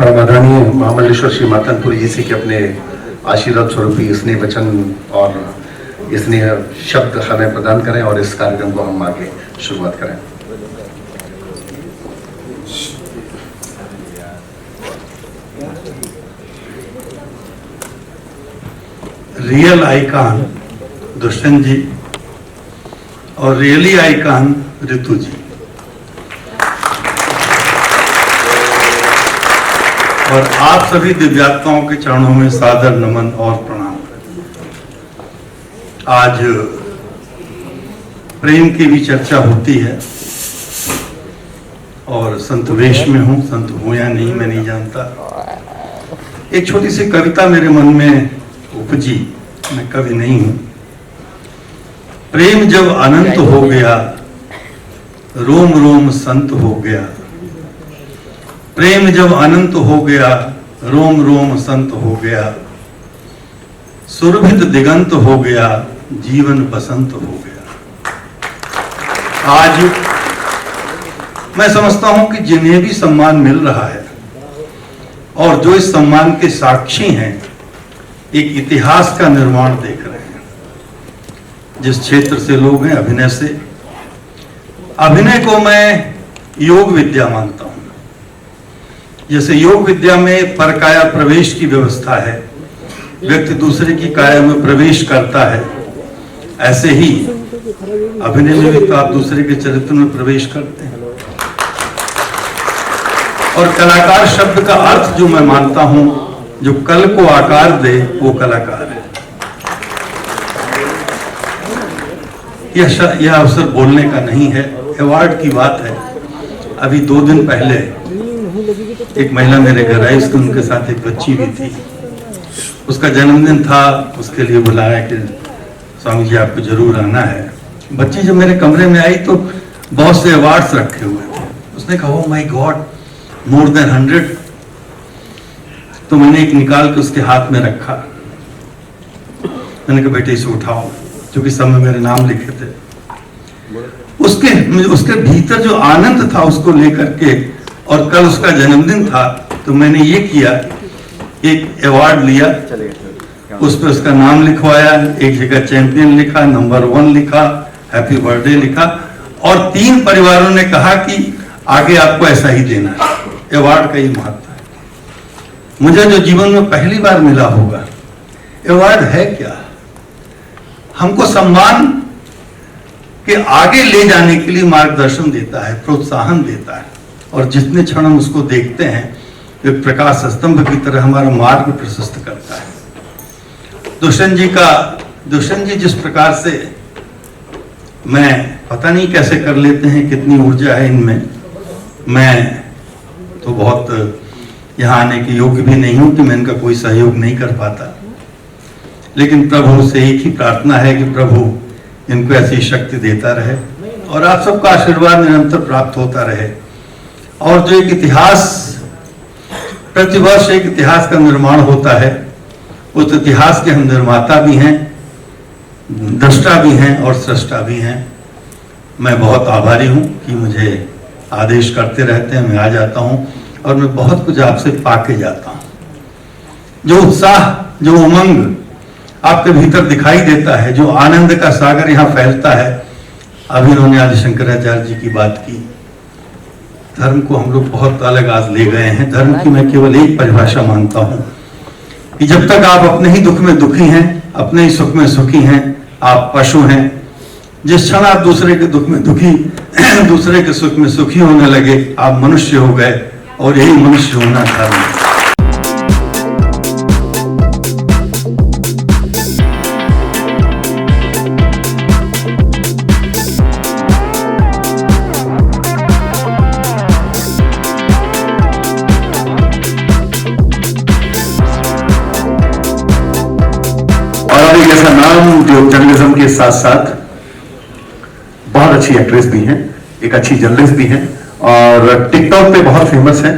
परम आदरणीय महामंडलेश्वर श्री मातनपुरी जी से कि अपने आशीर्वाद स्वरूपी स्नेह वचन और स्नेह शब्द हमें प्रदान करें और इस कार्यक्रम को हम आगे शुरुआत करें। रियल आइकॉन दुष्यंत जी और रियली आइकॉन ऋतु जी, और आप सभी दिव्यात्माओं के चरणों में सादर नमन और प्रणाम। आज प्रेम की भी चर्चा होती है और संत वेश में हूं, संत हूं या नहीं मैं नहीं जानता। एक छोटी सी कविता मेरे मन में उपजी, मैं कवि नहीं हूं। प्रेम जब अनंत हो गया, रोम रोम संत हो गया। प्रेम जब अनंत हो गया, रोम रोम संत हो गया। सुरभित दिगंत हो गया, जीवन बसंत हो गया। आज मैं समझता हूं कि जिन्हें भी सम्मान मिल रहा है और जो इस सम्मान के साक्षी हैं, एक इतिहास का निर्माण देख रहे हैं। जिस क्षेत्र से लोग हैं, अभिनय से, अभिनय को मैं योग विद्या मानता हूं। जैसे योग विद्या में परकाया प्रवेश की व्यवस्था है, व्यक्ति दूसरे की काया में प्रवेश करता है, ऐसे ही अभिनय में भी तो आप दूसरे के चरित्र में प्रवेश करते हैं। और कलाकार शब्द का अर्थ जो मैं मानता हूं, जो कल को आकार दे वो कलाकार है। यह अवसर बोलने का नहीं है, अवार्ड की बात है। अभी 2 दिन पहले एक महिला मेरे घर आई, उसके उनके साथ एक बच्ची भी थी। उसका जन्मदिन था, उसके लिए बुलाया कि स्वामी जी आपको जरूर आना है। बच्ची जब मेरे कमरे में आई तो बहुत से अवार्ड्स रखे हुए थे। उसने कहा ओह माय गॉड, मोर देन 100। तो मैंने एक निकाल के उसके हाथ में रखा। मैंने कहा बेटे इसे उठाओ, क्योंकि सब में मेरे नाम लिखे थे। उसके भीतर जो आनंद था उसको लेकर के, और कल उसका जन्मदिन था, तो मैंने ये किया, एक अवार्ड लिया, उस पर उसका नाम लिखवाया, एक जगह चैंपियन लिखा, नंबर 1 लिखा, हैप्पी बर्थडे लिखा, और 3 परिवारों ने कहा कि आगे आपको ऐसा ही देना है। अवार्ड का ही महत्व है। मुझे जो जीवन में पहली बार मिला होगा, अवार्ड है क्या? हमको सम्मान के आगे ले जाने के लिए मार्गदर्शन देता है, प्रोत्साहन देता है, और जितने क्षण हम उसको देखते हैं, एक प्रकाश स्तंभ की तरह हमारा मार्ग प्रशस्त करता है। दुष्यंत जी जिस प्रकार से, मैं पता नहीं कैसे कर लेते हैं, कितनी ऊर्जा है इनमें। मैं तो बहुत यहाँ आने के योग्य भी नहीं हूं कि मैं इनका कोई सहयोग नहीं कर पाता, लेकिन प्रभु से एक ही प्रार्थना है कि प्रभु इनको ऐसी शक्ति देता रहे और आप सबका आशीर्वाद निरंतर प्राप्त होता रहे। और जो एक इतिहास, प्रतिवर्ष एक इतिहास का निर्माण होता है, उस इतिहास के हम निर्माता भी हैं, दृष्टा भी हैं और सृष्टा भी हैं। मैं बहुत आभारी हूं कि मुझे आदेश करते रहते हैं, मैं आ जाता हूं और मैं बहुत कुछ आपसे पाके जाता हूं। जो उत्साह, जो उमंग आपके भीतर दिखाई देता है, जो आनंद का सागर यहाँ फैलता है। अभी उन्होंने आदि शंकराचार्य जी की बात की। धर्म को हम लोग बहुत अलग आज ले गए हैं। धर्म की मैं केवल एक परिभाषा मानता हूं कि जब तक आप अपने ही दुख में दुखी हैं, अपने ही सुख में सुखी हैं, आप पशु हैं। जिस क्षण आप दूसरे के दुख में दुखी, दूसरे के सुख में सुखी होने लगे, आप मनुष्य हो गए, और यही मनुष्य होना धर्म है। ऐसा नाम जो जर्नलिज्म के साथ साथ बहुत अच्छी एक्ट्रेस भी हैं, एक अच्छी जर्नलिस्ट भी हैं, और टिकटॉक पे बहुत फेमस है।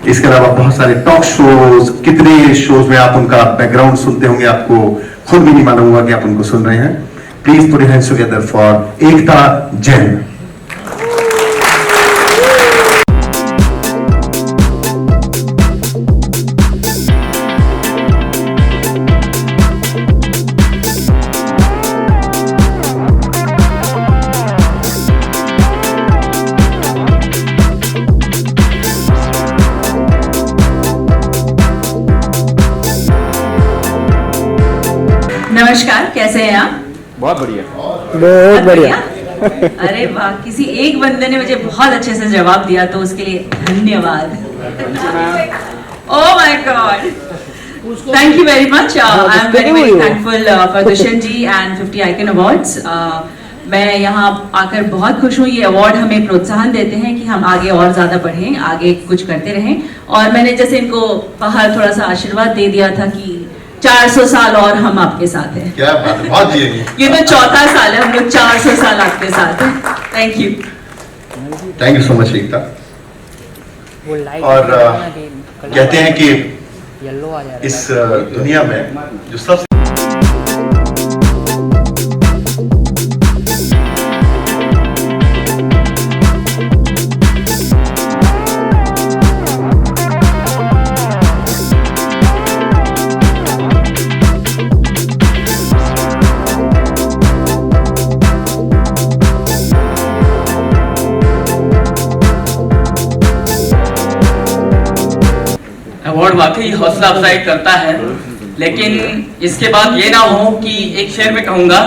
इसके अलावा बहुत सारे टॉक शोज, कितने शोज में आप उनका बैकग्राउंड सुनते होंगे, आपको खुद भी नहीं मालूम होगा कि आप उनको सुन रहे हैं। Please put your hands together for Ekta Jain. नमस्कार, कैसे हैं आप? बहुत बढ़िया। बहुत बढ़िया। अरे वाह, किसी एक बंदे ने मुझे बहुत अच्छे से जवाब दिया तो उसके लिए धन्यवाद। Oh my god, thank you very much. I am very very thankful for Dushyant ji and 50 icon awards. मैं यहाँ आकर बहुत खुश हूँ। ये अवार्ड हमें प्रोत्साहन देते हैं कि हम आगे और ज़्यादा बढ़ें, आगे कुछ करते रहें। और मैंने जैसे इनको बाहर थोड़ा सा आशीर्वाद दे दिया था कि 400 साल और हम आपके साथ हैं। क्या बात है, बहुत जिएंगे। ये तो चौथा साल है, हम लोग 400 साल आपके साथ हैं। Thank you. Thank you so much Ekta. और कहते हैं कि इस दुनिया में जो सबसे अवार्ड वाकई हौसला अफजाई करता है, लेकिन इसके बाद ये ना हो कि एक शेर में कहूंगा,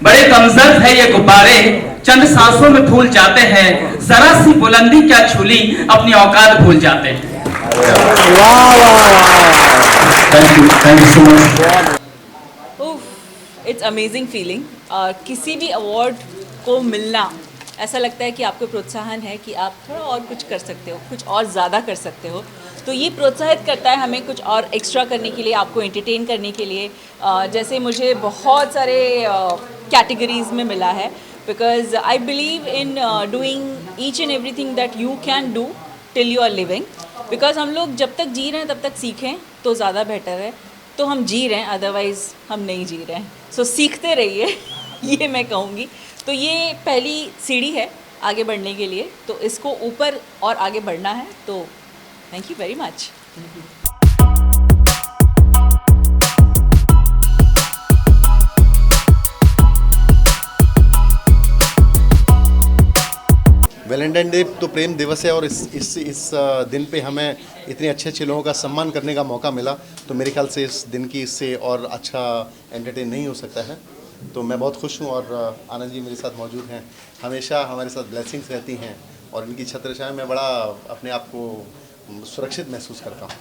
बड़े कमजोर है ये गुब्बारे, चंद सांसों में फूल जाते हैं, जरा सी बुलंदी क्या छूली, अपनी औकात भूल जाते हैं। Thank you so much. It's amazing feeling. किसी भी अवार्ड को मिलना ऐसा लगता है कि आपको प्रोत्साहन है कि आप थोड़ा और कुछ कर सकते हो, कुछ और ज़्यादा कर सकते हो। तो ये प्रोत्साहित करता है हमें कुछ और एक्स्ट्रा करने के लिए, आपको एंटरटेन करने के लिए। जैसे मुझे बहुत सारे कैटेगरीज में मिला है, because I believe in doing each and everything that you can do till you are living. Because हम लोग जब तक जी रहे हैं तब तक सीखें तो ज़्यादा बेटर है। तो हम जी रहे हैं, अदरवाइज़ हम नहीं जी रहे हैं। सो सीखते रहिए ये मैं कहूँगी। तो ये पहली सीढ़ी है आगे बढ़ने के लिए, तो इसको ऊपर और आगे बढ़ना है। तो thank you very much. Valentine day तो प्रेम दिवस है और इस दिन पे हमें इतने अच्छे अच्छे लोगों का सम्मान करने का मौका मिला, तो मेरे ख्याल से इस दिन की इससे और अच्छा एंटरटेन नहीं हो सकता है। तो मैं बहुत खुश हूँ और आनंद जी मेरे साथ मौजूद हैं, हमेशा हमारे साथ ब्लेसिंग्स रहती हैं और इनकी छत्रछाया में बड़ा अपने आप को सुरक्षित महसूस करता हूँ।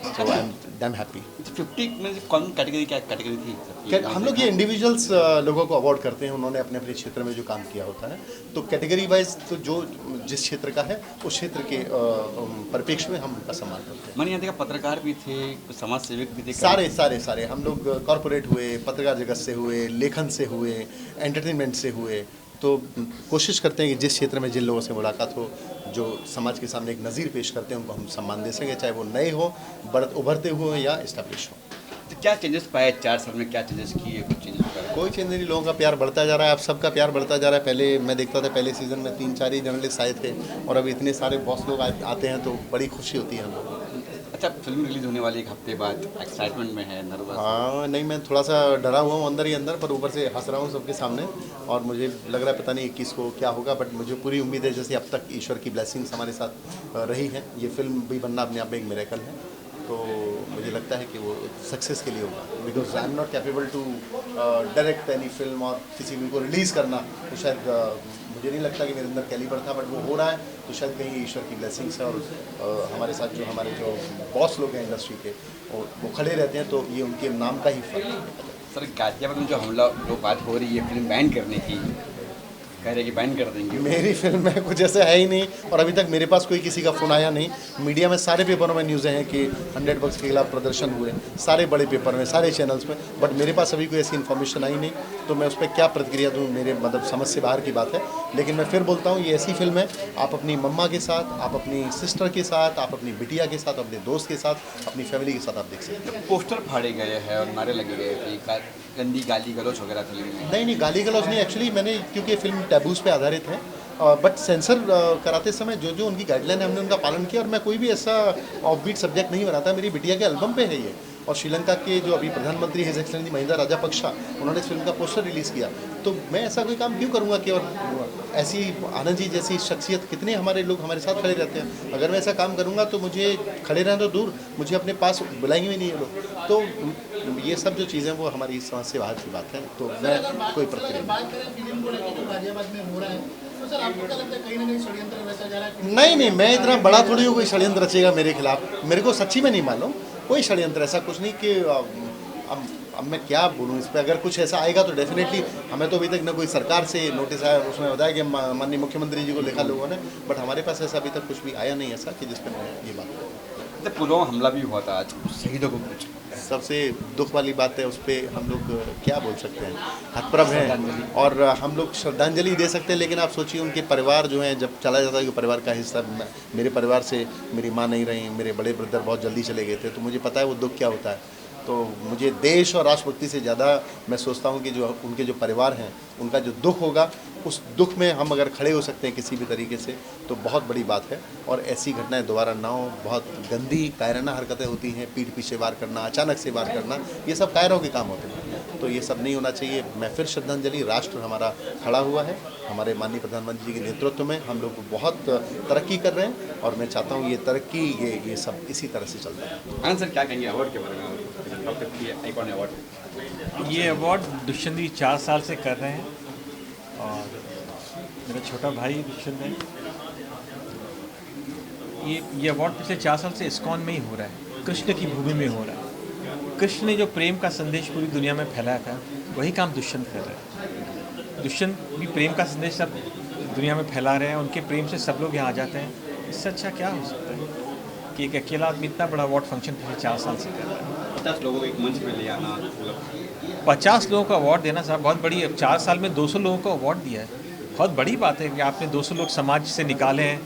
So I'm damn happy. 50 में कौन कैटेगरी, क्या कैटेगरी थी? हम लोग ये इंडिविजुअल्स लोगों को अवार्ड करते हैं, उन्होंने अपने अपने क्षेत्र में जो काम किया होता है। तो कैटेगरी वाइज तो जो जिस क्षेत्र का है उस क्षेत्र के परिप्रेक्ष्य में हम उनका सम्मान करते हैं। मैंने यहाँ देखा पत्रकार भी थे, कुछ समाज सेवक भी थे। सारे हम लोग कॉरपोरेट हुए, पत्रकार जगत से हुए, लेखन से हुए, एंटरटेनमेंट से हुए। तो कोशिश करते हैं कि जिस क्षेत्र में जिन लोगों से मुलाकात हो, जो समाज के सामने एक नज़ीर पेश करते हैं, उनको हम सम्मान दे सकें, चाहे वो नए हो, उभरते हुए या इस्टेब्लिश हो। तो क्या चेंजेस पाए 4 साल में, क्या चेंजेस किए? कुछ चेंजेस पाए? कोई चेंज नहीं, लोगों का प्यार बढ़ता जा रहा है, अब सबका प्यार बढ़ता जा रहा है। पहले मैं देखता था पहले सीज़न में 3-4 ही जर्नलिस्ट आए थे और अब इतने सारे बॉस लोग आते हैं, तो बड़ी खुशी होती है हम लोगों को। अच्छा, फिल्म रिलीज होने वाली 1 हफ्ते बाद, एक्साइटमेंट में है, नर्वस? हाँ, नहीं, मैं थोड़ा सा डरा हुआ हूँ अंदर ही अंदर, पर ऊपर से हंस रहा हूँ सबके सामने और मुझे लग रहा है पता नहीं 21 को क्या होगा, बट मुझे पूरी उम्मीद है जैसे अब तक ईश्वर की ब्लेसिंग्स हमारे साथ रही है। ये फिल्म भी बनना अपने आप में एक मिरेकल है, तो मुझे लगता है कि वो सक्सेस के लिए होगा। Because I am not capable to direct any film और किसी फिल्म को रिलीज़ करना, तो शायद मुझे नहीं लगता कि मेरे अंदर कैलिबर था, बट वो हो रहा है, तो शायद कहीं ईश्वर की ब्लेसिंग्स है। और हमारे साथ जो हमारे जो बॉस लोग हैं इंडस्ट्री के, वो खड़े रहते हैं, तो ये उनके नाम का ही फर्क है। सर, गाजियाबाद में जो हमला, जो बात हो रही है फिल्म बैन करने की, कह रहे कि बैन कर देंगे। मेरी फिल्म में कुछ ऐसा है ही नहीं और अभी तक मेरे पास कोई किसी का फ़ोन आया नहीं। मीडिया में सारे पेपरों में न्यूज़ें हैं कि 100 बग्स के खिलाफ प्रदर्शन हुए, सारे बड़े पेपर में, सारे चैनल्स में, बट मेरे पास अभी कोई ऐसी इन्फॉर्मेशन आई नहीं, तो मैं उस पर क्या प्रतिक्रिया दूँ, मेरे मतलब समझ से बाहर की बात है। लेकिन मैं फिर बोलता हूँ, ये ऐसी फिल्म है, आप अपनी मम्मा के साथ, आप अपनी सिस्टर के साथ, आप अपनी बिटिया के साथ, अपने दोस्त के साथ, अपनी फैमिली के साथ आप देख सकते हैं। पोस्टर फाड़े गए हैं और नारे लगे गए कि गंदी गाली गलौज वगैरह फिल्म में। नहीं, गाली गलौज नहीं, एक्चुअली मैंने, क्योंकि फिल्म टैबूज़ पे आधारित है, बट सेंसर कराते समय जो जो उनकी गाइडलाइन है हमने उनका पालन किया और मैं कोई भी ऐसा ऑफबीट सब्जेक्ट नहीं बनाता। मेरी बिटिया के एल्बम पे है ये, और श्रीलंका के जो अभी प्रधानमंत्री हिज एक्सेलेंसी महिंदा राजापक्षा, उन्होंने इस फिल्म का पोस्टर रिलीज़ किया, तो मैं ऐसा कोई काम क्यों करूँगा कि और ऐसी आनंद जी जैसी शख्सियत, कितने हमारे लोग हमारे साथ खड़े रहते हैं, अगर मैं ऐसा काम करूँगा तो मुझे खड़े रहना तो दूर, मुझे अपने पास बुलाएंगे भी नहीं ये लोग। तो ये सब जो चीज़ें वो हमारी समझ से बाहर की बात है, तो मैं कोई प्रक्रिया नहीं, मैं इतना बड़ा थोड़ी हूँ कोई षड्यंत्र रचेगा मेरे खिलाफ। मेरे को सच्ची में नहीं मालूम कोई षड्यंत्र, ऐसा कुछ नहीं कि अब मैं क्या बोलूँ इस पर। अगर कुछ ऐसा आएगा तो डेफिनेटली, हमें तो अभी तक ना कोई सरकार से नोटिस आया, उसमें बताया कि माननीय मुख्यमंत्री जी को लिखा लोगों ने, बट हमारे पास ऐसा अभी तक कुछ भी आया नहीं ऐसा कि जिस पर मैं ये बात करूँ। तो पुलवामा हमला भी हुआ था आज, शहीदों को कुछ सबसे दुख वाली बात है, उस पर हम लोग क्या बोल सकते हैं, हतप्रभ हैं, और हम लोग श्रद्धांजलि दे सकते हैं, लेकिन आप सोचिए उनके परिवार जो हैं, जब चला जाता है कि परिवार का हिस्सा, मेरे परिवार से मेरी माँ नहीं रही, मेरे बड़े ब्रदर बहुत जल्दी चले गए थे, तो मुझे पता है वो दुख क्या होता है। तो मुझे देश और राष्ट्रभक्ति से ज़्यादा मैं सोचता हूँ कि जो उनके जो परिवार हैं, उनका जो दुख होगा, उस दुख में हम अगर खड़े हो सकते हैं किसी भी तरीके से, तो बहुत बड़ी बात है। और ऐसी घटनाएं दोबारा ना हो। बहुत गंदी कायराना हरकतें होती हैं, पीठ पीछे वार करना, अचानक से वार करना, ये सब कायरों के काम होते हैं, तो ये सब नहीं होना चाहिए। मैं फिर श्रद्धांजलि, राष्ट्र हमारा खड़ा हुआ है, हमारे माननीय प्रधानमंत्री जी के नेतृत्व में हम लोग बहुत तरक्की कर रहे हैं, और मैं चाहता हूँ ये तरक्की, ये सब इसी तरह से चलता है। आनंद सर क्या कहेंगे अवार्ड के बारे में, डॉक्टर पी आइकॉन अवार्ड? ये अवार्ड दुष्यंत जी 4 साल से कर रहे हैं, और मेरा छोटा भाई दुष्यंत है। ये अवार्ड पिछले 4 साल से इस्कॉन में ही हो रहा है, कृष्ण की भूमि में हो रहा है। कृष्ण ने जो प्रेम का संदेश पूरी दुनिया में फैलाया था, वही काम दुष्यंत कर रहे हैं। दुष्यंत भी प्रेम का संदेश सब दुनिया में फैला रहे हैं, उनके प्रेम से सब लोग यहाँ आ जाते हैं। इससे अच्छा क्या हो सकता है कि एक अकेला आदमी इतना बड़ा अवार्ड फंक्शन पिछले 4 साल से कर रहा है। 50 लोगों को एक मंच पे ले आना, 50 लोगों को अवार्ड देना साहब बहुत बड़ी, 4 साल में 200 लोगों को अवार्ड दिया है, बहुत बड़ी बात है कि आपने 200 लोग समाज से निकाले हैं,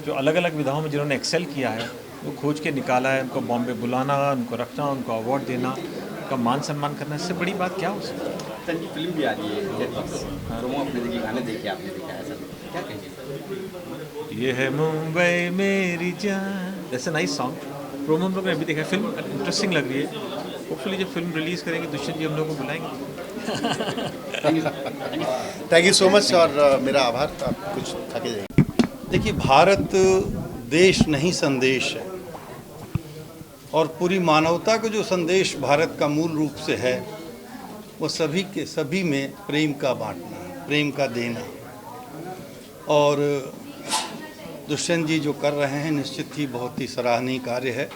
जो अलग अलग विधाओं में जिन्होंने एक्सेल किया है, वो खोज के निकाला है। उनको बॉम्बे बुलाना, उनको रखना, उनको अवार्ड देना, उनका मान सम्मान करना, इससे बड़ी बात क्या हो सकती है। सर की फिल्म भी आ रही है नेटफ्लिक्स, प्रोमो अपने देखिए, गाने देखिए, आपने देखा है सर, क्या कहेंगे? ये है मुंबई मेरी जान, that's a nice song. Promo हम लोग ने अभी देखा, फिल्म इंटरेस्टिंग लग रही है। होपफुली जब फिल्म रिलीज़ करेंगे दुष्यंत जी हम लोग को बुलाएंगे। थैंक यू सो मच, और मेरा आभार। आप कुछ आगे जाइए। देखिए, भारत देश नहीं संदेश है, और पूरी मानवता को जो संदेश भारत का मूल रूप से है, वो सभी के सभी में प्रेम का बांटना, प्रेम का देना। और दुष्यंत जी जो कर रहे हैं निश्चित ही बहुत ही सराहनीय कार्य है,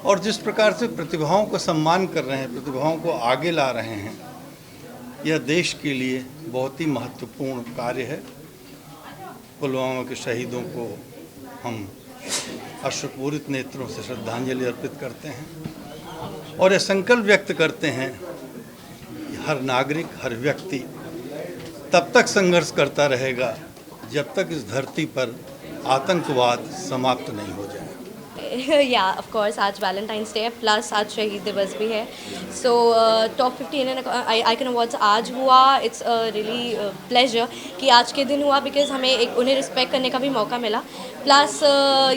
और जिस प्रकार से प्रतिभाओं को सम्मान कर रहे हैं, प्रतिभाओं को आगे ला रहे हैं, यह देश के लिए बहुत ही महत्वपूर्ण कार्य है। पुलवामा के शहीदों को हम अश्रुपूरित नेत्रों से श्रद्धांजलि अर्पित करते हैं, और यह संकल्प व्यक्त करते हैं कि हर नागरिक, हर व्यक्ति तब तक संघर्ष करता रहेगा जब तक इस धरती पर आतंकवाद समाप्त नहीं हो जाए। या ऑफ कोर्स आज वैलेंटाइंस डे है, प्लस आज शहीद दिवस भी है। सो टॉप 15 आइकन अवार्ड्स आज हुआ। इट्स रियली प्लेजर कि आज के दिन हुआ, बिकॉज हमें एक उन्हें रिस्पेक्ट करने का भी मौका मिला। प्लस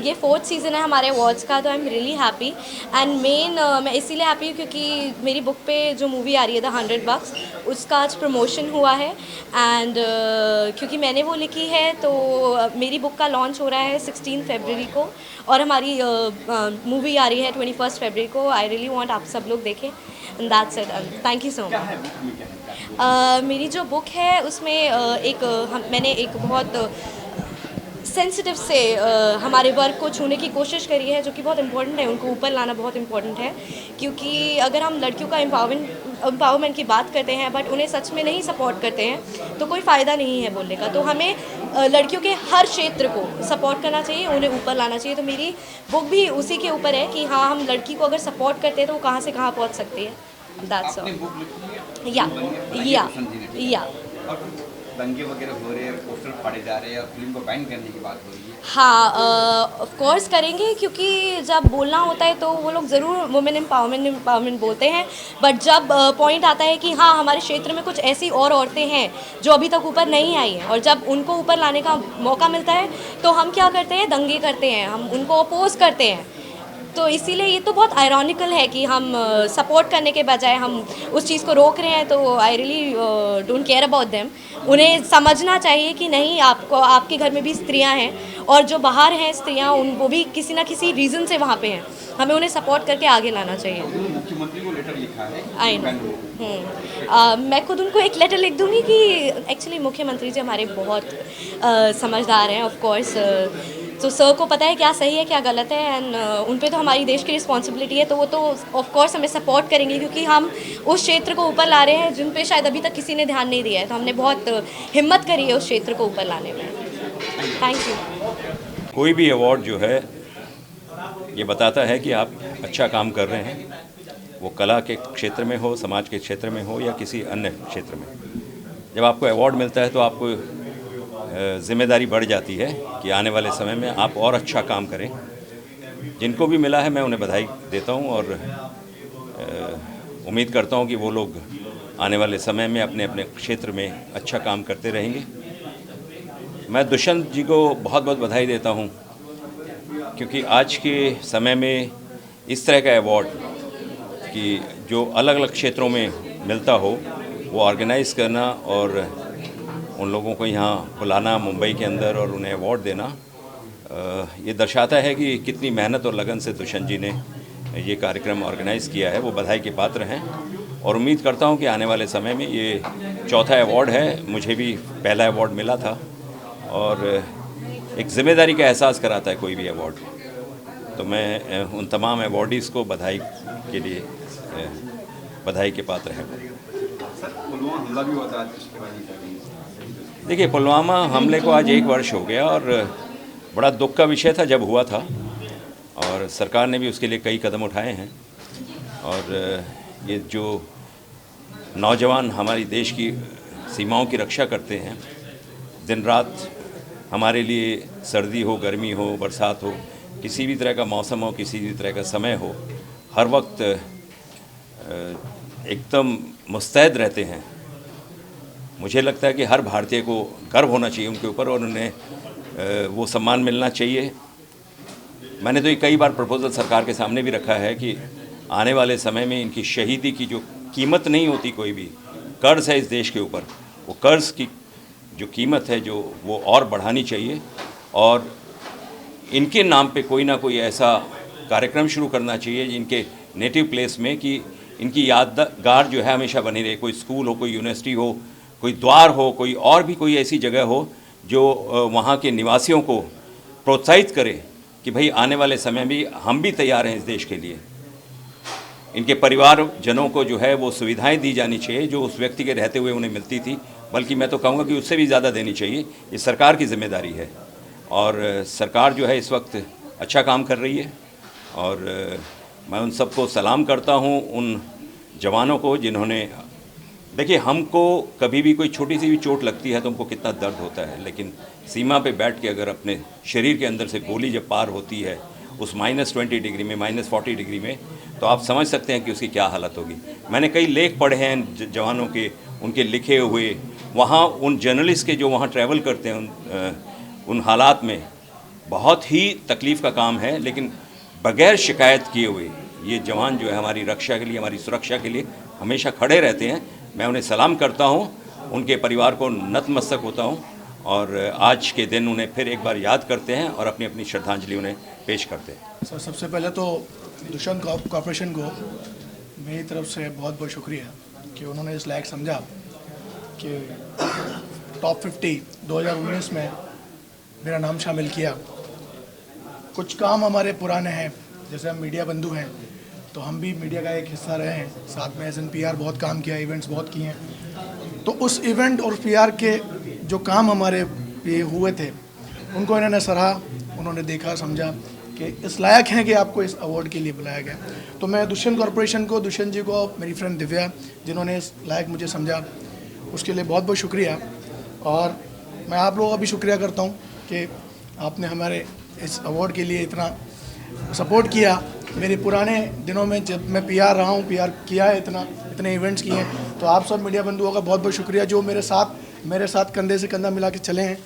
ये 4th सीज़न है हमारे अवार्ड्स का, तो I am really happy. And main मैं इसीलिए हैप्पी हूँ क्योंकि मेरी बुक पे जो मूवी आ रही है द 100 Bucks, उसका आज प्रमोशन हुआ है। एंड क्योंकि मैंने वो लिखी है, तो मेरी बुक का लॉन्च हो रहा है 16 फरवरी को, और हमारी मूवी आ रही है 21 फरवरी को। आई रियली वांट आप सब लोग देखें। And that's it. Thank you so much. मेरी जो बुक है उसमें मैंने एक बहुत सेंसिटिव से हमारे वर्क को छूने की कोशिश करी है, जो कि बहुत इम्पोर्टेंट है। उनको ऊपर लाना बहुत इम्पोर्टेंट है, क्योंकि अगर हम लड़कियों का एम्पावरमेंट की बात करते हैं बट उन्हें सच में नहीं सपोर्ट करते हैं, तो कोई फ़ायदा नहीं है बोलने का। तो हमें लड़कियों के हर क्षेत्र को सपोर्ट करना चाहिए, उन्हें ऊपर लाना चाहिए। तो मेरी बुक भी उसी के ऊपर है कि हाँ, हम लड़की को अगर सपोर्ट करते हैं तो वो कहाँ से कहाँ पहुँच सकती है। That's all. या दंगे वगैरह हो रहे हैं, पोस्टर फाड़े जा रहे हैं, और फिल्म को बैन करने की बात हो रही है। हाँ, ऑफ कोर्स करेंगे, क्योंकि जब बोलना होता है तो वो लोग ज़रूर वुमेन एम्पावरमेंट बोलते हैं, बट जब पॉइंट आता है कि हाँ, हमारे क्षेत्र में कुछ ऐसी और औरतें हैं जो अभी तक ऊपर नहीं आई हैं, और जब उनको ऊपर लाने का मौका मिलता है तो हम क्या करते हैं, दंगे करते हैं, हम उनको अपोज करते हैं। तो इसीलिए ये तो बहुत आयरॉनिकल है कि हम सपोर्ट करने के बजाय हम उस चीज़ को रोक रहे हैं। तो I really don't care about them. उन्हें समझना चाहिए कि नहीं, आपको आपके घर में भी स्त्रियां हैं और जो बाहर हैं स्त्रियां, उन वो भी किसी ना किसी रीज़न से वहाँ पे हैं। हमें उन्हें सपोर्ट करके आगे लाना चाहिए। मुख्यमंत्री को लेटर लिखा है। I know. मैं खुद उनको एक लेटर लिख दूँगी कि एक्चुअली मुख्यमंत्री जी हमारे बहुत समझदार हैं, ऑफ कोर्स। तो सर को पता है क्या सही है क्या गलत है, एंड उन पे तो हमारी देश की रिस्पॉन्सिबिलिटी है। तो वो तो ऑफ कोर्स हमें सपोर्ट करेंगे, क्योंकि हम उस क्षेत्र को ऊपर ला रहे हैं जिन पे शायद अभी तक किसी ने ध्यान नहीं दिया है। तो हमने बहुत हिम्मत करी है उस क्षेत्र को ऊपर लाने में। Thank you. कोई भी अवार्ड जो है ये बताता है कि आप अच्छा काम कर रहे हैं, वो कला के क्षेत्र में हो, समाज के क्षेत्र में हो या किसी अन्य क्षेत्र में। जब आपको अवार्ड मिलता है तो आपको ज़िम्मेदारी बढ़ जाती है कि आने वाले समय में आप और अच्छा काम करें। जिनको भी मिला है मैं उन्हें बधाई देता हूं और उम्मीद करता हूं कि वो लोग आने वाले समय में अपने अपने क्षेत्र में अच्छा काम करते रहेंगे। मैं दुष्यंत जी को बहुत बहुत बधाई देता हूं, क्योंकि आज के समय में इस तरह का अवार्ड कि जो अलग अलग क्षेत्रों में मिलता हो, वो ऑर्गेनाइज़ करना और उन लोगों को यहाँ बुलाना मुंबई के अंदर और उन्हें अवार्ड देना, ये दर्शाता है कि कितनी मेहनत और लगन से दुष्यंत जी ने ये कार्यक्रम ऑर्गेनाइज़ किया है। वो बधाई के पात्र हैं और उम्मीद करता हूँ कि आने वाले समय में ये चौथा अवार्ड है। मुझे भी पहला अवार्ड मिला था और एक ज़िम्मेदारी का एहसास कराता है कोई भी अवार्ड। तो मैं उन तमाम अवार्डीज़ को बधाई के लिए बधाई के पात्र हैं। पुलवामा हमला भी हुआ था, उसके बाद देखिए, पुलवामा हमले को आज 1 वर्ष हो गया और बड़ा दुख का विषय था जब हुआ था, और सरकार ने भी उसके लिए कई कदम उठाए हैं। और ये जो नौजवान हमारी देश की सीमाओं की रक्षा करते हैं, दिन रात हमारे लिए, सर्दी हो, गर्मी हो, बरसात हो, किसी भी तरह का मौसम हो, किसी भी तरह का समय हो, हर वक्त एकदम मुस्तैद रहते हैं। मुझे लगता है कि हर भारतीय को गर्व होना चाहिए उनके ऊपर और उन्हें वो सम्मान मिलना चाहिए। मैंने तो ये कई बार प्रपोजल सरकार के सामने भी रखा है कि आने वाले समय में इनकी शहीदी की जो कीमत नहीं होती, कोई भी कर्ज है इस देश के ऊपर, वो कर्ज की जो कीमत है जो वो और बढ़ानी चाहिए और इनके नाम पे कोई ना कोई ऐसा कार्यक्रम शुरू करना चाहिए जिनके नेटिव प्लेस में, कि इनकी यादगार जो है हमेशा बनी रहे। कोई स्कूल हो, कोई यूनिवर्सिटी हो, कोई द्वार हो, कोई और भी कोई ऐसी जगह हो जो वहाँ के निवासियों को प्रोत्साहित करे कि भाई आने वाले समय में हम भी तैयार हैं इस देश के लिए। इनके परिवारजनों को जो है वो सुविधाएं दी जानी चाहिए जो उस व्यक्ति के रहते हुए उन्हें मिलती थी, बल्कि मैं तो कहूँगा कि उससे भी ज़्यादा देनी चाहिए। ये सरकार की जिम्मेदारी है और सरकार जो है इस वक्त अच्छा काम कर रही है और मैं उन सबको सलाम करता हूँ, उन जवानों को जिन्होंने, देखिए हमको कभी भी कोई छोटी सी भी चोट लगती है तो हमको कितना दर्द होता है, लेकिन सीमा पे बैठ के अगर अपने शरीर के अंदर से गोली जब पार होती है उस -20 डिग्री में, -40 डिग्री में, तो आप समझ सकते हैं कि उसकी क्या हालत होगी। मैंने कई लेख पढ़े हैं जवानों के, उनके लिखे हुए, वहाँ उन जर्नलिस्ट के जो वहाँ ट्रैवल करते हैं उन हालात में बहुत ही तकलीफ़ का काम है, लेकिन बग़ैर शिकायत किए हुए ये जवान जो है हमारी रक्षा के लिए, हमारी सुरक्षा के लिए हमेशा खड़े रहते हैं। मैं उन्हें सलाम करता हूं, उनके परिवार को नतमस्तक होता हूं और आज के दिन उन्हें फिर एक बार याद करते हैं और अपनी अपनी श्रद्धांजलि उन्हें पेश करते हैं। सर, सबसे पहले तो दुष्यंत कॉर्पोरेशन को मेरी तरफ से बहुत बहुत शुक्रिया कि उन्होंने इस लायक समझा कि टॉप 50 2019 में मेरा नाम शामिल किया। कुछ काम हमारे पुराने हैं, जैसे हम मीडिया बंधु हैं तो हम भी मीडिया का एक हिस्सा रहे हैं, साथ में SNPR बहुत काम किया, इवेंट्स बहुत किए हैं। तो उस इवेंट और PR के जो काम हमारे ये हुए थे उनको इन्होंने सराहा, उन्होंने देखा, समझा कि इस लायक हैं कि आपको इस अवार्ड के लिए बुलाया गया। तो मैं दुष्यंत कॉर्पोरेशन को, दुष्यंत जी को, मेरी फ्रेंड दिव्या जिन्होंने इस लायक मुझे समझा, उसके लिए बहुत बहुत शुक्रिया। और मैं आप लोगों का भी शुक्रिया करता हूँ कि आपने हमारे इस अवार्ड के लिए इतना सपोर्ट किया। मेरे पुराने दिनों में जब मैं PR रहा हूँ, PR किया है, इतने इवेंट्स किए हैं, तो आप सब मीडिया बंधुओं का बहुत बहुत शुक्रिया जो मेरे साथ कंधे से कंधा मिला के चले हैं,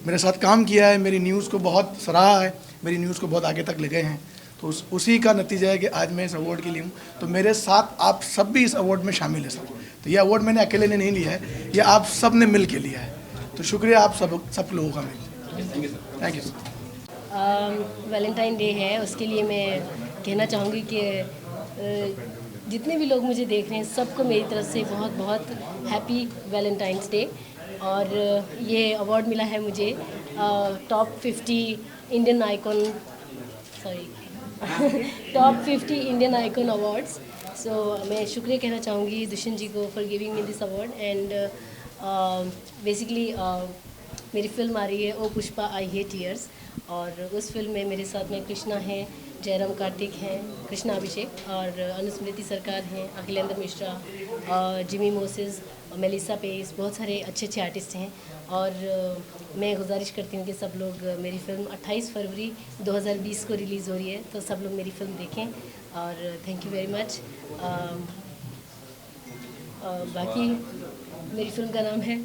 मेरे साथ काम किया है, मेरी न्यूज़ को बहुत सराहा है, मेरी न्यूज़ को बहुत आगे तक ले गए हैं। तो उसी का नतीजा है कि आज मैं इस अवार्ड के लिए हूँ। तो मेरे साथ आप सब भी इस अवार्ड में शामिल है सर। तो ये अवार्ड मैंने अकेले ने नहीं लिया है, ये आप सब ने मिल के लिया है। तो शुक्रिया आप सब लोगों का मिल। Thank you sir. Valentine Day है, उसके लिए मैं कहना चाहूँगी कि जितने भी लोग मुझे देख रहे हैं सबको मेरी तरफ से बहुत बहुत हैप्पी वैलेंटाइंस डे। और ये अवार्ड मिला है मुझे top 50 Indian icon top 50 Indian icon awards. So मैं शुक्रिया कहना चाहूँगी दुष्यंत जी को for giving me this award. And basically मेरी फिल्म आ रही है O Pushpa I hate tears, और उस फिल्म में मेरे साथ में कृष्णा हैं, जयराम कार्तिक हैं, कृष्णा अभिषेक और अनुस्मृति सरकार हैं, Akhilendra Mishra, Jimmy Moses, Melissa Pace, बहुत सारे अच्छे अच्छे आर्टिस्ट हैं। और मैं गुजारिश करती हूँ कि सब लोग मेरी फिल्म 28 फरवरी 2020 को रिलीज़ हो रही है, तो सब लोग मेरी फिल्म देखें। और थैंक यू वेरी मच। बाकी मेरी फिल्म का नाम है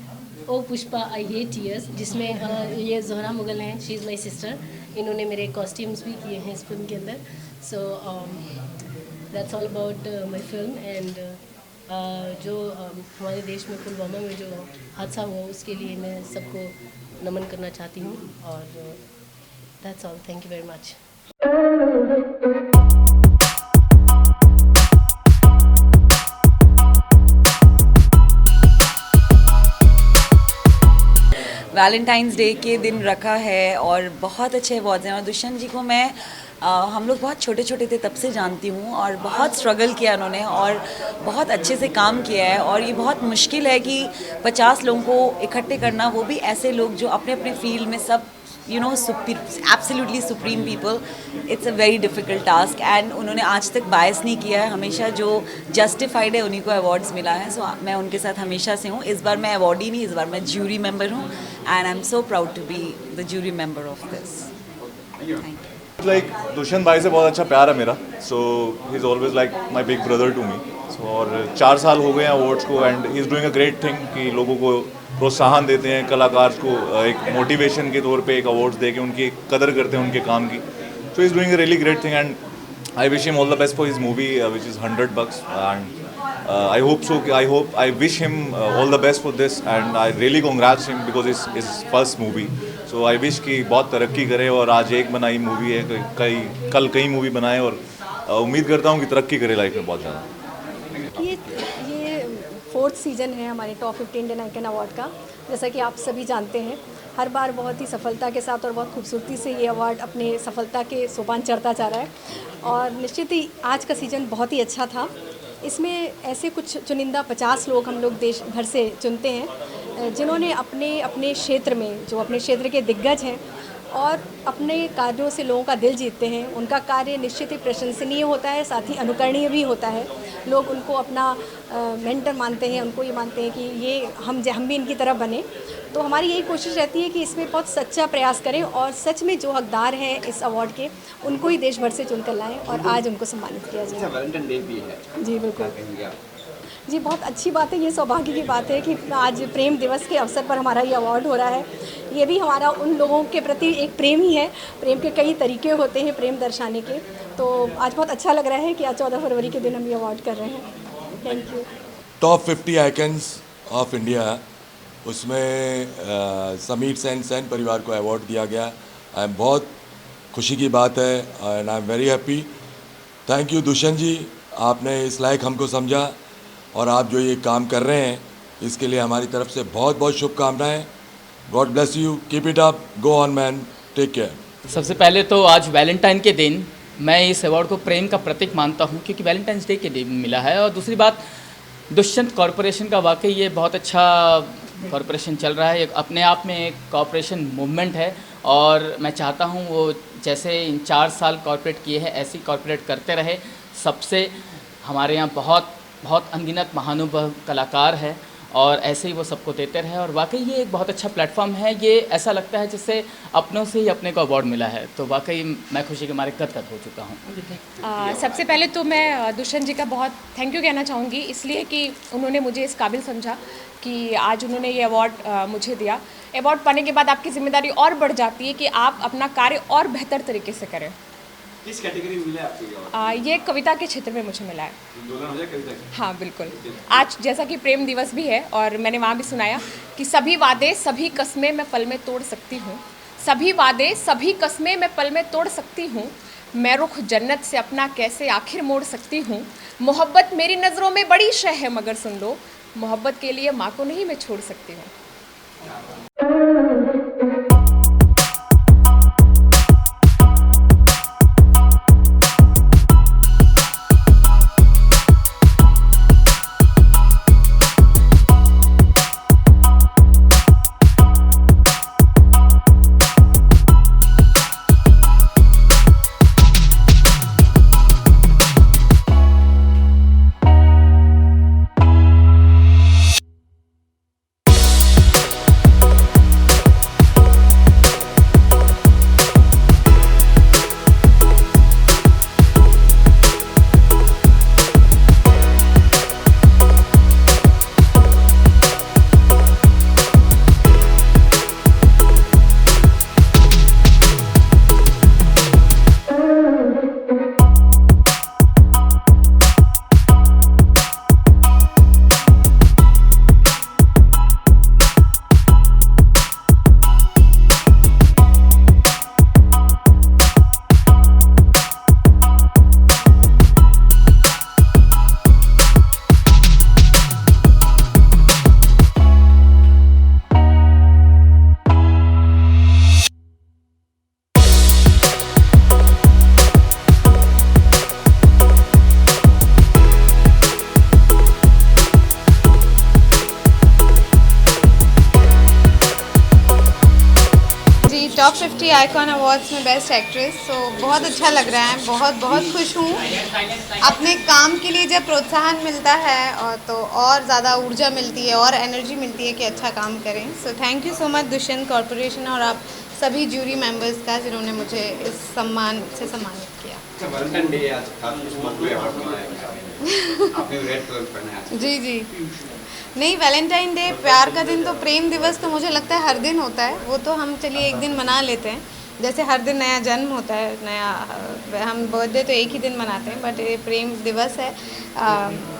O Pushpa I hate tears, जिसमें ये जोहरा मुगल हैं, शी इज़ माई सिस्टर। इन्होंने मेरे कॉस्ट्यूम्स भी किए हैं इस फिल्म के अंदर। So that's all about my film. And जो हमारे देश में पुलवामा में जो हादसा हुआ उसके लिए मैं सबको नमन करना चाहती हूँ। और that's all, thank you very much. Valentine's day के दिन रखा है और बहुत अच्छे अवार्ड्स हैं। और दुष्यंत जी को मैं हम लोग बहुत छोटे छोटे थे तब से जानती हूँ, और बहुत स्ट्रगल किया उन्होंने और बहुत अच्छे से काम किया है। और ये बहुत मुश्किल है कि 50 लोगों को इकट्ठे करना, वो भी ऐसे लोग जो अपने अपने फील्ड में सब absolutely supreme people. It's a very difficult task. And उन्होंने आज तक बायस नहीं किया है, हमेशा जो जस्टिफाइड है उन्हीं को अवार्ड्स मिला है। सो मैं उनके साथ हमेशा से हूँ। इस बार मैं अवार्डी नहीं, इस बार मैं ज्यूरी मेंबर हूँ, and I am so proud to be the jury member of this. Thank you. Like Dushyant भाई से बहुत अच्छा प्यार है मेरा। So he is always like my big brother to me. So और 4 साल हो गए हैं अवार्ड्स को, and he is doing a great thing कि लोगों को प्रोत्साहन देते हैं, कलाकार को एक मोटिवेशन के तौर पे एक अवार्ड्स दे के उनकी कदर करते हैं उनके काम की। So is doing a really great thing, and I wish him all the best for his movie which is $100 and I hope so, I wish him all the best for this, and I really congrats him because is first movie. So I wish कि बहुत तरक्की करे, और आज एक बनाई movie है, कल कई मूवी बनाए, और उम्मीद करता हूँ कि तरक्की करे लाइफ में बहुत ज़्यादा। ये 4th सीज़न है हमारे टॉप 50 इंडियन आइकन अवार्ड का। जैसा कि आप सभी जानते हैं, हर बार बहुत ही सफलता के साथ और बहुत खूबसूरती से ये अवार्ड अपने सफलता के सोपान चढ़ता जा रहा है। और निश्चित ही आज का सीज़न बहुत ही अच्छा था। इसमें ऐसे कुछ चुनिंदा 50 लोग हम लोग देश भर से चुनते हैं, जिन्होंने अपने अपने क्षेत्र में, जो अपने क्षेत्र के दिग्गज हैं और अपने कार्यों से लोगों का दिल जीतते हैं, उनका कार्य निश्चित ही प्रशंसनीय होता है, साथ ही अनुकरणीय भी होता है। लोग उनको अपना मेंटर मानते हैं, उनको ये मानते हैं कि ये हम भी इनकी तरह बने। तो हमारी यही कोशिश रहती है कि इसमें बहुत सच्चा प्रयास करें और सच में जो हकदार हैं इस अवार्ड के, उनको ही देश भर से चुनकर लाएं और आज उनको सम्मानित किया जाए। वैलेंटाइन डे भी है। जी बिल्कुल जी, बहुत अच्छी बात है। ये सौभाग्य की बात है कि आज प्रेम दिवस के अवसर पर हमारा ये अवार्ड हो रहा है। ये भी हमारा उन लोगों के प्रति एक प्रेम ही है। प्रेम के कई तरीके होते हैं प्रेम दर्शाने के। तो आज बहुत अच्छा लग रहा है कि आज 14 फरवरी के दिन हम ये अवार्ड कर रहे हैं। Thank you. Top 50 icons of India, उसमें समीर सेन परिवार को अवार्ड दिया गया। बहुत खुशी की बात है and I am very happy. Thank you Dushyant ji, आपने इस लायक हमको समझा और आप जो ये काम कर रहे हैं इसके लिए हमारी तरफ से बहुत बहुत शुभकामनाएं। God bless you, keep it up, go on man, take care. सबसे पहले तो आज वैलेंटाइन के दिन मैं इस अवार्ड को प्रेम का प्रतीक मानता हूं, क्योंकि वैलेंटाइंस डे के दिन मिला है। और दूसरी बात, दुष्यंत कॉरपोरेशन का वाकई ये बहुत अच्छा कॉरपोरेशन चल रहा है, अपने आप में एक कॉरपोरेशन मूवमेंट है। और मैं चाहता हूँ वो जैसे इन 4 साल कॉरपोरेट किए हैं ऐसे ही कॉरपोरेट करते रहे। सबसे हमारे यहाँ बहुत अनगिनत महानुभव कलाकार है और ऐसे ही वो सबको देते रहे। और वाकई ये एक बहुत अच्छा प्लेटफॉर्म है। ये ऐसा लगता है जैसे अपनों से ही अपने को अवार्ड मिला है। तो वाकई मैं खुशी के मारे गदगद हो चुका हूँ। सबसे पहले तो मैं दुष्यंत जी का बहुत थैंक यू कहना चाहूँगी, इसलिए कि उन्होंने मुझे इस काबिल समझा कि आज उन्होंने ये अवार्ड मुझे दिया। अवार्ड पाने के बाद आपकी जिम्मेदारी और बढ़ जाती है कि आप अपना कार्य और बेहतर तरीके से करें। किस कैटेगरी में मिला है आपको ये award? ये कविता के क्षेत्र में मुझे मिला है। दोनों हो जाए कविता की? हाँ बिल्कुल। आज जैसा कि प्रेम दिवस भी है और मैंने वहाँ भी सुनाया कि सभी वादे सभी कस्में मैं पल में तोड़ सकती हूँ, सभी वादे सभी कस्में मैं पल में तोड़ सकती हूँ, मैं रुख जन्नत से अपना कैसे आखिर मोड़ सकती हूँ, मोहब्बत मेरी नज़रों में बड़ी शय है मगर सुन लो, मोहब्बत के लिए माँ को नहीं मैं छोड़ सकती हूँ। टॉप 50 आइकॉन अवार्ड्स में बेस्ट एक्ट्रेस, तो बहुत अच्छा लग रहा है, बहुत बहुत खुश हूँ। अपने काम के लिए जब प्रोत्साहन मिलता है और तो और ज़्यादा ऊर्जा मिलती है और एनर्जी मिलती है कि अच्छा काम करें। So thank you so much Dushyant corporation और आप सभी जूरी मेंबर्स का जिन्होंने मुझे इस सम्मान से सम्मानित किया। वैलेंटाइन डे आज खास कुछ मौके अवार्ड मिला आपने रेड कलर पहना है। जी जी, नहीं वैलेंटाइन डे प्यार का दिन, तो प्रेम दिवस तो मुझे लगता है हर दिन होता है, वो तो हम चलिए एक दिन मना लेते हैं, जैसे हर दिन नया जन्म होता है, नया हम बर्थडे तो एक ही दिन मनाते हैं, बट ये प्रेम दिवस है।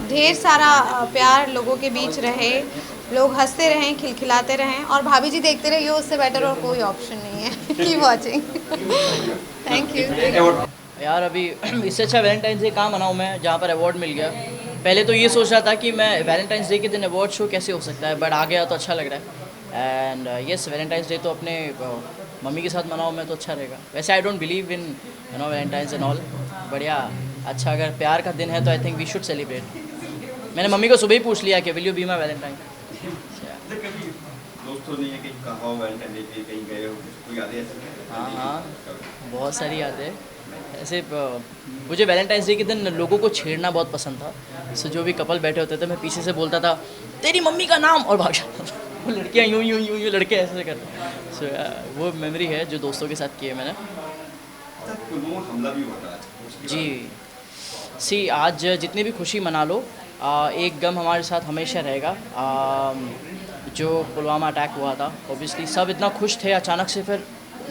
ढेर सारा प्यार लोगों के बीच रहे, लोग हंसते रहें, खिलखिलाते रहें और भाभी जी देखते रहिए, उससे बेटर और कोई ऑप्शन नहीं है। Keep watching. Thank you. यार अभी इससे अच्छा वैलेंटाइंस डे कहाँ मनाऊँ मैं जहाँ पर अवार्ड मिल गया। पहले तो ये सोच रहा था कि मैं वैलेंटाइंस डे के दिन अवार्ड शो कैसे हो सकता है, बट आ गया तो अच्छा लग रहा है। एंड यस, वैलेंटाइंस डे तो अपने मम्मी के साथ मनाऊँ मैं तो अच्छा रहेगा। वैसे I don't believe in Valentine's and all, बढ़िया अच्छा अगर प्यार का दिन है तो I think we should celebrate. मैंने मम्मी को सुबह ही पूछ लिया कि will you be my Valentine. दोस्तों ने कहीं कहा हो वैलेंटाइन डे पे कहीं गए हो, कोई यादें ऐसी? हाँ, बहुत सारी यादें। ऐसे मुझे वैलेंटाइंस डे के दिन लोगों को छेड़ना बहुत पसंद था। सो जो भी कपल बैठे होते थे मैं पीछे से बोलता था तेरी मम्मी का नाम और भाग जाता था। वो लड़कियाँ यूँ यूँ यूँ यूँ लड़के ऐसे करते। सो वो मेमोरी है जो दोस्तों के साथ की है मैंने। हमला भी हुआ था जी सी, आज जितनी भी खुशी मना लो, एक गम हमारे साथ हमेशा रहेगा। जो पुलवामा अटैक हुआ था, ऑब्वियसली सब इतना खुश थे, अचानक से फिर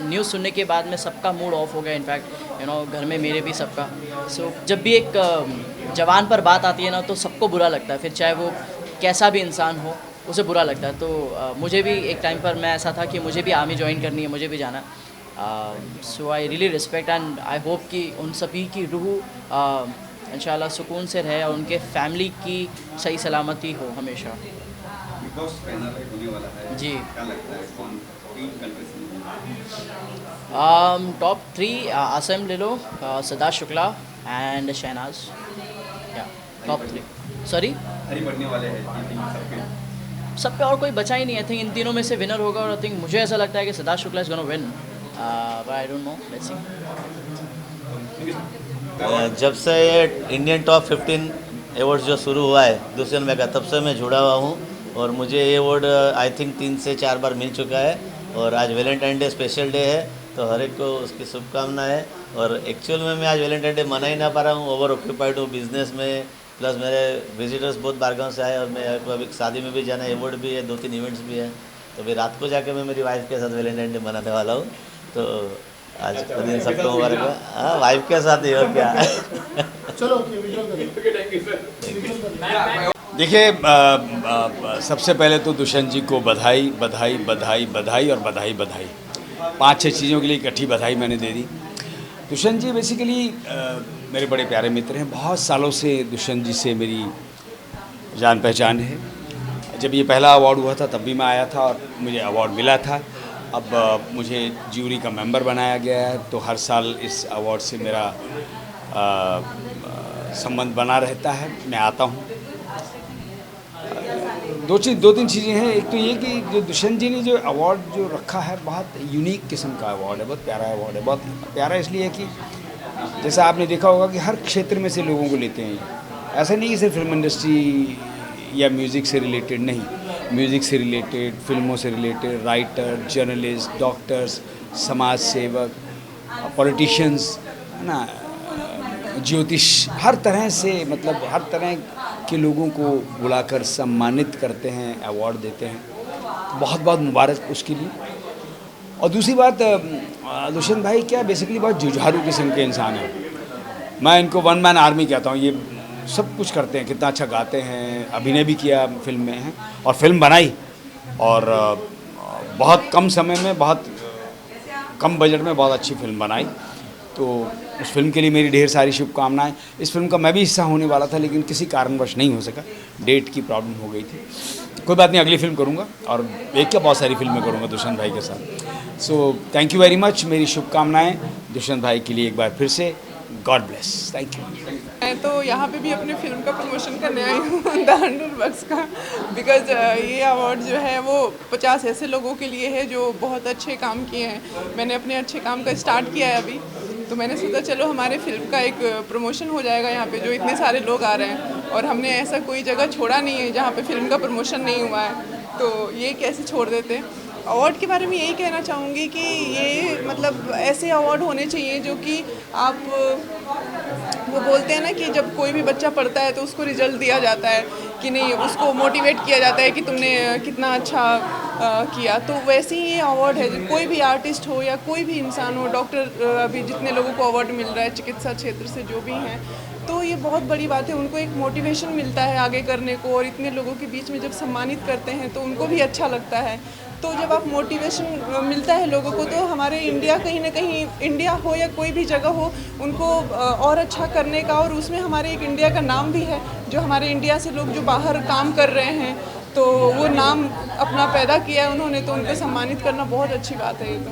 न्यूज़ सुनने के बाद में सबका मूड ऑफ हो गया। इनफैक्ट घर में मेरे भी सबका। सो जब भी एक जवान पर बात आती है ना तो सबको बुरा लगता है, फिर चाहे वो कैसा भी इंसान हो उसे बुरा लगता है। तो मुझे भी एक टाइम पर मैं ऐसा था कि मुझे भी आर्मी ज्वाइन करनी है, मुझे भी जाना। So I really respect and I hope कि उन सभी की रूह इंशाल्लाह सुकून से रहे और उनके फैमिली की सही सलामती हो हमेशा। जी, क्या लगता है कौन टॉप 3 आसम ले लो, सिद्धार्थ शुक्ला एंड शहनाज। या टॉप 3 सॉरी बढ़ने वाले हैं सब पे और कोई बचा ही नहीं। आई थिंक इन तीनों में से विनर होगा और आई थिंक मुझे ऐसा लगता है कि Siddharth Shukla is gonna win, but I don't know, let's see. जब से ये इंडियन टॉप 15 अवार्ड्स जो शुरू हुआ है दुष्यंत में का, तब से मैं जुड़ा हुआ हूँ और मुझे ये अवार्ड आई थिंक 3 से 4 बार मिल चुका है। और आज वैलेंटाइन डे स्पेशल डे है तो हर एक को उसकी शुभकामनाएं। और एक्चुअल में मैं आज वैलेंटाइन डे मना ही ना पा रहा हूँ, ओवर ऑक्यूपाइड हूँ बिजनेस में, प्लस मेरे विजिटर्स बहुत बारगांव से आए और मैं अभी शादी में भी जाना है, अवार्ड भी है, 2-3 इवेंट्स भी हैं। तो अभी रात को जाके मैं मेरी वाइफ के साथ वैलेंटाइन डे मनाने वाला हूँ। तो आज का दिन सबको मुबारक हो। हाँ, वाइफ के साथ ही और क्या। चलो देखिए, सबसे पहले तो दुष्यंत जी को बधाई बधाई बधाई बधाई और बधाई बधाई, 5-6 चीज़ों के लिए इकट्ठी बधाई मैंने दे दी। दुष्यंत जी बेसिकली मेरे बड़े प्यारे मित्र हैं। बहुत सालों से दुष्यंत जी से मेरी जान पहचान है। जब ये पहला अवार्ड हुआ था तब भी मैं आया था और मुझे अवार्ड मिला था। अब मुझे ज्यूरी का मेंबर बनाया गया है, तो हर साल इस अवार्ड से मेरा संबंध बना रहता है। मैं आता हूँ। दो तीन चीज़ें हैं। एक तो ये कि जो दुष्यंत जी ने जो अवार्ड जो रखा है, बहुत यूनिक किस्म का अवार्ड है, बहुत प्यारा अवार्ड है। बहुत प्यारा इसलिए कि जैसा आपने देखा होगा कि हर क्षेत्र में से लोगों को लेते हैं। ऐसा नहीं कि सिर्फ फिल्म इंडस्ट्री या म्यूज़िक से रिलेटेड, नहीं, म्यूज़िक से रिलेटेड, फिल्मों से रिलेटेड, राइटर, जर्नलिस्ट, डॉक्टर्स, समाज सेवक, पॉलिटिशियंस, है ना, ज्योतिष, हर तरह से, मतलब हर तरह के लोगों को बुलाकर सम्मानित करते हैं, अवार्ड देते हैं। बहुत बहुत मुबारक उसके लिए। और दूसरी बात, दुष्यंत भाई क्या बेसिकली बहुत जुझारू किस्म के इंसान हैं। मैं इनको वन मैन आर्मी कहता हूँ। ये सब कुछ करते हैं, कितना अच्छा गाते हैं, अभिनय भी किया फिल्म में है और फिल्म बनाई, और बहुत कम समय में, बहुत कम बजट में बहुत अच्छी फिल्म बनाई। तो उस फिल्म के लिए मेरी ढेर सारी शुभकामनाएं। इस फिल्म का मैं भी हिस्सा होने वाला था, लेकिन किसी कारणवश नहीं हो सका, डेट की प्रॉब्लम हो गई थी। कोई बात नहीं, अगली फिल्म करूँगा, और एक क्या बहुत सारी फिल्में करूँगा दुष्यंत भाई के साथ। So thank you very much. मेरी शुभकामनाएं दुष्यंत भाई के लिए एक बार फिर से। God bless. Thank you. मैं तो यहाँ पे भी अपने फिल्म का प्रमोशन करने आई हूँ, द 100 बक्स का, बिकॉज ये अवार्ड जो है वो 50 ऐसे लोगों के लिए है जो बहुत अच्छे काम किए हैं। मैंने अपने अच्छे काम का स्टार्ट किया है अभी, तो मैंने सोचा चलो हमारे फिल्म का एक प्रमोशन हो जाएगा यहाँ पे, जो इतने सारे लोग आ रहे हैं, और हमने ऐसा कोई जगह छोड़ा नहीं है जहाँ पे फिल्म का प्रमोशन नहीं हुआ है, तो ये कैसे छोड़ देते हैं। अवार्ड के बारे में यही कहना चाहूँगी कि ये मतलब ऐसे अवार्ड होने चाहिए जो कि आप, वो बोलते हैं ना कि जब कोई भी बच्चा पढ़ता है तो उसको रिजल्ट दिया जाता है कि नहीं, उसको मोटिवेट किया जाता है कि तुमने कितना अच्छा किया। तो वैसे ही ये अवार्ड है, कोई भी आर्टिस्ट हो या कोई भी इंसान हो, डॉक्टर, अभी जितने लोगों को अवार्ड मिल रहा है चिकित्सा क्षेत्र से जो भी हैं, तो ये बहुत बड़ी बात है। उनको एक मोटिवेशन मिलता है आगे करने को, और इतने लोगों के बीच में जब सम्मानित करते हैं तो उनको भी अच्छा लगता है। तो जब आप मोटिवेशन मिलता है लोगों को, तो हमारे इंडिया, कहीं ना कहीं इंडिया हो या कोई भी जगह हो, उनको और अच्छा करने का, और उसमें हमारे एक इंडिया का नाम भी है, जो हमारे इंडिया से लोग जो बाहर काम कर रहे हैं तो वो नाम अपना पैदा किया है उन्होंने, तो उनको सम्मानित करना बहुत अच्छी बात है ये तो।